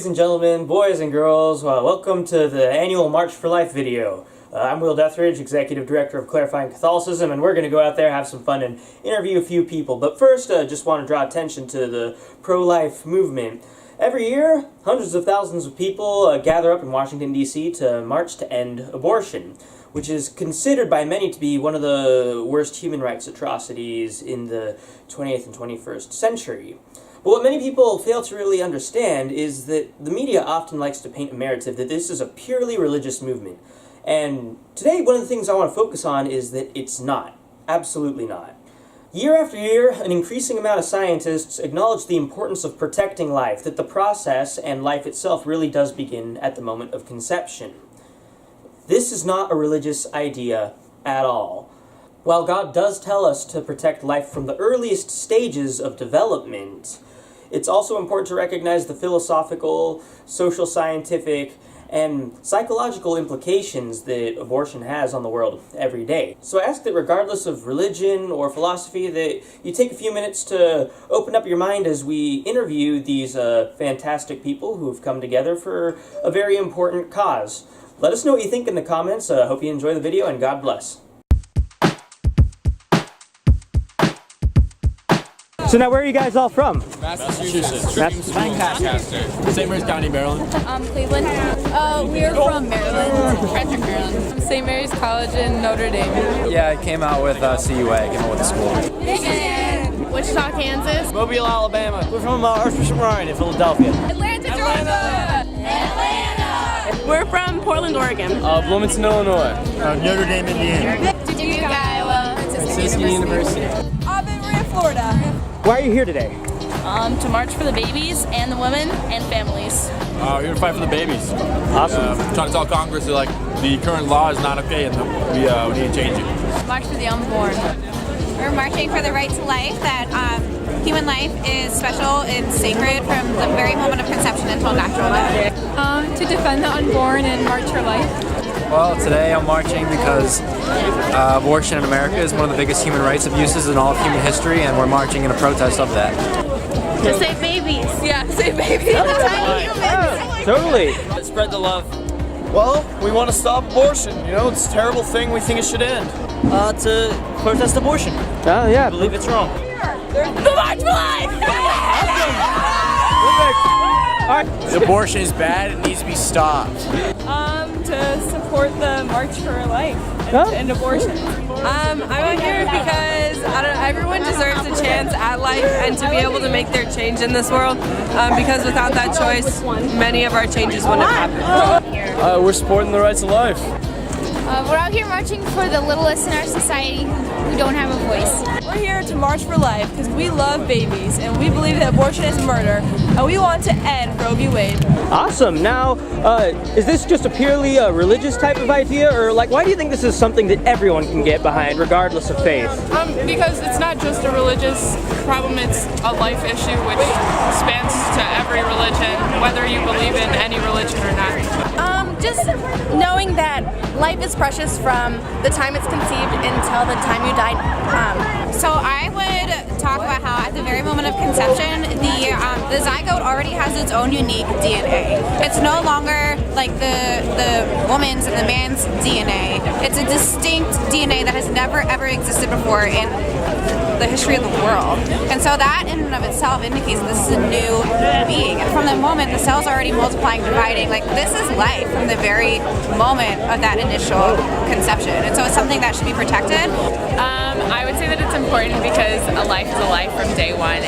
and gentlemen, boys and girls, welcome to the annual March for Life video. I'm Deatherage, Executive Director of Clarifying Catholicism, and we're going to go out there, have some fun, and interview a few people. But first, just want to draw attention to the pro-life movement. Every year, hundreds of thousands of people gather up in Washington, D.C. to march to end abortion, which is considered by many to be one of the worst human rights atrocities in the 20th and 21st century. But what many people fail to really understand is that the media often likes to paint a narrative that this is a purely religious movement. And today, one of the things I want to focus on is that it's not. Absolutely not. Year after year, an increasing amount of scientists acknowledge the importance of protecting life, that the process and life itself really does begin at the moment of conception. This is not a religious idea at all. While God does tell us to protect life from the earliest stages of development, it's also important to recognize the philosophical, social, scientific, and psychological implications that abortion has on the world every day. So I ask that regardless of religion or philosophy, that you take a few minutes to open up your mind as we interview these fantastic people who have come together for a very important cause. Let us know what you think in the comments. Hope you enjoy the video, and God bless. So now, where are you guys all from? Massachusetts. Lancaster. St. Mary's County, Maryland. Cleveland. We're from Maryland. Frederick, Maryland. St. Mary's College in Notre Dame. Yeah, I came out with CUA. I came out with the school. Michigan. Wichita, Kansas. Mobile, Alabama. We're from Archbishop Ryan in Philadelphia. Atlanta, Georgia. Atlanta. We're from Portland, Oregon. Bloomington, Illinois. Notre Dame, Indiana. Dubuque, Iowa. Franciscan University. Ave Maria, Florida. Why are you here today? To march for the babies and the women and families. We're here to fight for the babies. Awesome. Trying to tell Congress that the current law is not okay and that we need to change it. March for the unborn. We're marching for the right to life, that human life is special and sacred from the very moment of conception until natural death. To defend the unborn and march for life. Well, today I'm marching because abortion in America is one of the biggest human rights abuses in all of human history, and we're marching in a protest of that. To save babies. Yeah, save babies. Tiny humans. Totally. Spread the love. Well, we want to stop abortion. You know, it's a terrible thing. We think it should end. To protest abortion. Oh, yeah. I believe it's wrong. The March for Life! All right. Abortion is bad. It needs to be stopped. To support the March for Life and abortion. I'm out here because everyone deserves a chance at life and to be able to make their change in this world. Because without that choice, many of our changes wouldn't have happened. We're supporting the rights of life. We're out here marching for the littlest in our society who don't have a voice. We're here to march for life because we love babies and we believe that abortion is murder and we want to end Roe v. Wade. Awesome. Now, is this just a purely religious type of idea, or why do you think this is something that everyone can get behind, regardless of faith? Because it's not just a religious problem, it's a life issue which spans to every religion, whether you believe in any religion or not. Just knowing that life is precious from the time it's conceived until the time you die. So I would talk about how at the very moment of conception, the zygote already has its own unique DNA. It's no longer like the woman's and the man's DNA. It's a distinct DNA that has never ever existed before in the history of the world. And so that in and of itself indicates that this is a new being. And from the moment the cell's already multiplying, dividing, this is life from the very moment of that initial conception. And so it's something that should be protected. I would say that it's important because a life is a life from day one,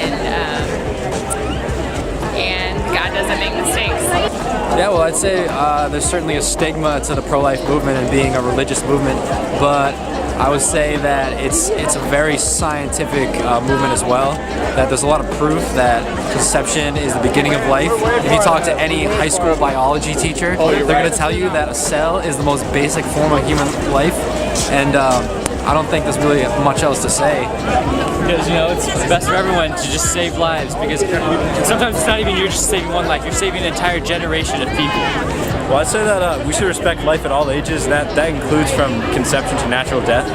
and God doesn't make mistakes. Yeah, well, I'd say there's certainly a stigma to the pro-life movement and being a religious movement, but I would say that it's a very scientific movement as well, that there's a lot of proof that conception is the beginning of life. If you talk to any high school biology teacher, they're going to tell you that a cell is the most basic form of human life, and I don't think there's really much else to say. Because, it's best for everyone to just save lives, because sometimes it's not even you're just saving one life, you're saving an entire generation of people. Well, I'd say that we should respect life at all ages, and that includes from conception to natural death.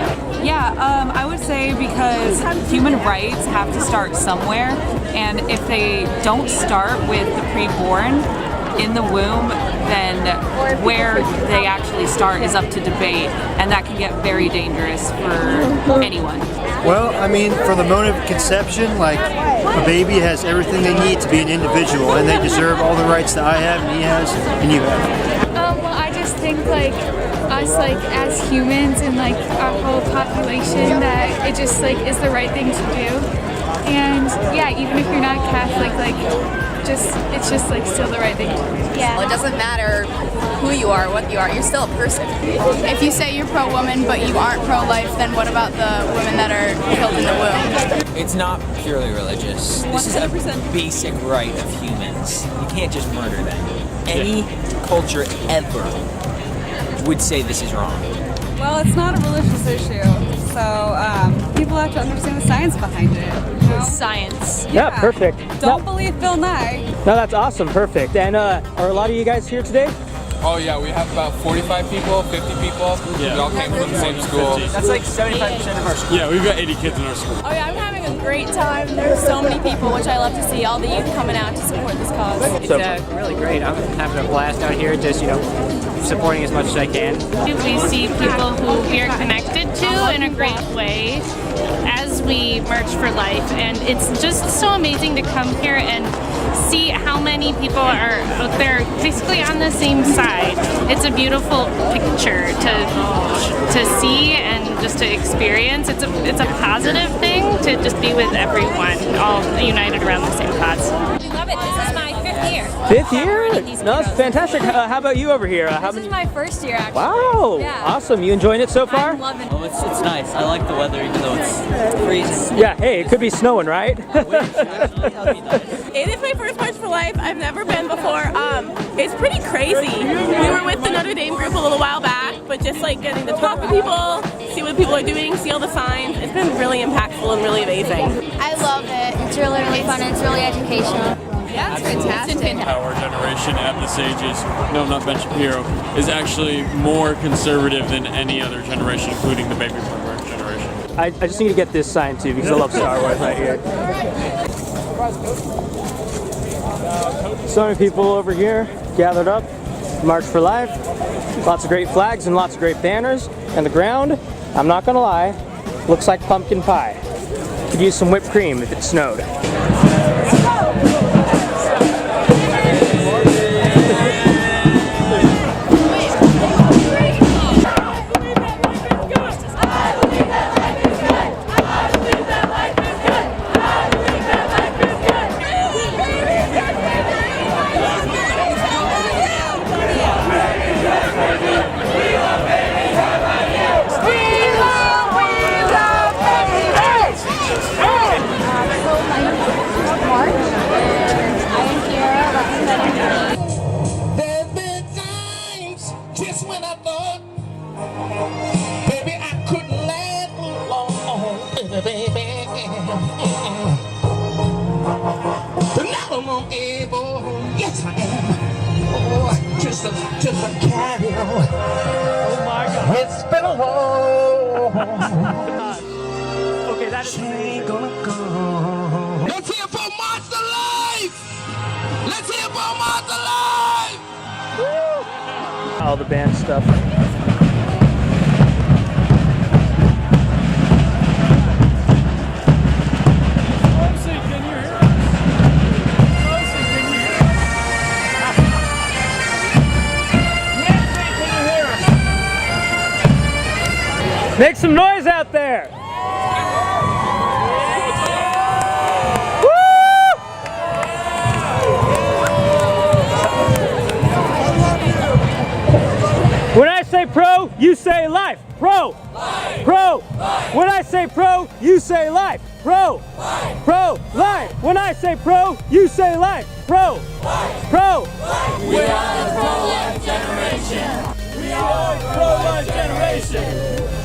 Yeah, I would say because human rights have to start somewhere, and if they don't start with the preborn, in the womb, then where they actually start is up to debate, and that can get very dangerous for anyone. Well, I mean, for the moment of conception, like, a baby has everything they need to be an individual, and they deserve all the rights that I have, and he has, and you have. Well, I just think like us, like as humans and like our whole population, that it just like is the right thing to do. And yeah, even if you're not Catholic, like it's just like still the right thing to do. Yeah. Well, it doesn't matter who you are, what you are, you're still a person. If you say you're pro-woman but you aren't pro-life, then what about the women that are killed in the womb? It's not purely religious. This is a basic right of humans. You can't just murder them. Any culture ever would say this is wrong. Well, it's not a religious issue, so people have to understand the science behind it. You know? Science. Yeah, perfect. Don't believe Bill Nye. No, that's awesome, perfect. And are a lot of you guys here today? Oh yeah, we have about 45 people, 50 people. Yeah. We all came from the same school. That's like 75% of our school. Yeah, we've got 80 kids in our school. Oh yeah, I'm having a great time. There's so many people, which I love to see. All the youth coming out to support this cause. It's really great. I'm having a blast out here, just supporting as much as I can. We see people who we are connected to in a great way as we march for life, and it's just so amazing to come here and see how many people are out there basically on the same side. It's a beautiful picture to see and just to experience. It's a positive thing to just be with everyone all united around the same cause. We love it. This is my 5th year. 5th year? No, that's fantastic. How about you over here? This is my 1st year, actually. Wow, yeah. Awesome. You enjoying it so far? I'm loving it. Oh, it's nice. I like the weather even though it's freezing. Yeah, hey, it could be snowing, right? It is my first March for Life. I've never been before. It's pretty crazy. We were with the Notre Dame group a little while back, but just like getting to talk to people, see what people are doing, see all the signs. It's been really impactful and really amazing. I love it. It's really, really fun. It's really educational. Yeah, it's fantastic. Our generation at this age not Ben Shapiro, is actually more conservative than any other generation, including the baby boomer generation. I just need to get this sign too because I love Star Wars right here. So many people over here gathered up, March for Life. Lots of great flags and lots of great banners. And the ground, I'm not gonna lie, looks like pumpkin pie. Could use some whipped cream if it snowed. Yes, I am. Oh, just a carry on. Oh my God. It's been a long. Okay, that is ain't gonna go. Let's hear for Monster Life. Let's hear for Monster Life. Woo! All the band stuff. Make some noise out there! Woo! When I say pro, you say life. Pro! Life. Pro! Life. When I say pro, you say life. Pro! Life. Pro! Life! When I say pro, you say life. Pro! Life. Pro! Life. We are the pro-life generation! We are the pro-life generation!